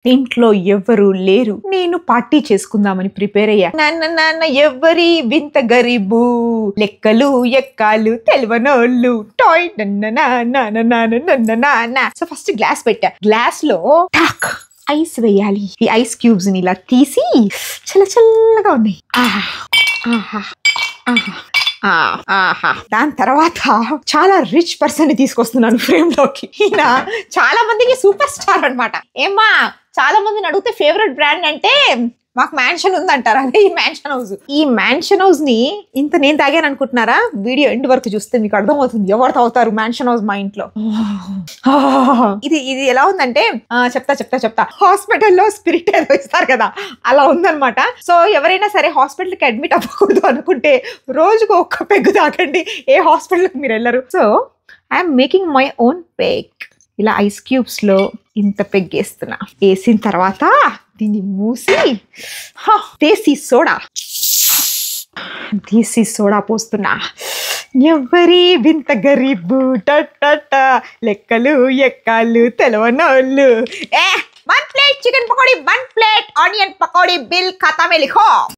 ఇంట్లో ఎవ్వరూ లేరు. నేను పార్టీ చేసుకుందామని ప్రిపేర్ అయ్యా. నాన్న ఎవ్వరి వింత గరీబు, లెక్కలు ఎక్కాలు తెలవనోళ్ళు, టాయ్ నన్న. సో ఫస్ట్ గ్లాస్ పెట్టా. గ్లాస్ లో టాక్ ఐస్ వేయాలి. ఈ ఐస్ క్యూబ్స్ ని ఇలా తీసి చల్ల చల్లగా ఉన్నాయి. దాని తర్వాత చాలా రిచ్ పర్సన్ ని తీసుకొస్తున్నాను ఫ్రేమ్ లోకి. ఈయన చాలా మందికి సూపర్ స్టార్ అనమాట. ఏమ్మా, చాలా మందిని అడిగితే ఫేవరెట్ బ్రాండ్ అంటే మాకు మ్యాన్షన్ ఉందంటారు. అదే ఈ మ్యాన్షన్ హౌస్. ఈ మ్యాన్షన్ హౌస్ ని ఇంత నేను తాగాను అనుకుంటున్నారా? వీడియో ఎండ్ వరకు చూస్తే మీకు అర్థమవుతుంది ఎవరు తాగుతారు మ్యాన్షన్ హౌస్ మా ఇంట్లో. ఇది ఎలా ఉందంటే చెప్తా. హాస్పిటల్లో స్పిరిట్ ఏదో ఇస్తారు కదా, అలా ఉందనమాట. సో ఎవరైనా సరే హాస్పిటల్కి అడ్మిట్ అవ్వకూడదు అనుకుంటే రోజుకు ఒక్క పెగ్గు తాగండి, ఏ హాస్పిటల్కి మీరు వెళ్ళరు. So I'm making my own peg. ఇలా ఐస్ క్యూబ్స్ లో ఇంత పెగ్గేస్తున్నా. వేసిన తర్వాత దీన్ని మూసి దేశీ సోడా పోస్తున్నా. ఎవరి వింత గరీబు, లెక్కలు ఎక్కాలు తెలవనోళ్ళు. 1 plate chicken pakodi, 1 plate onion pakodi, bill ఖాతా మే లిఖో.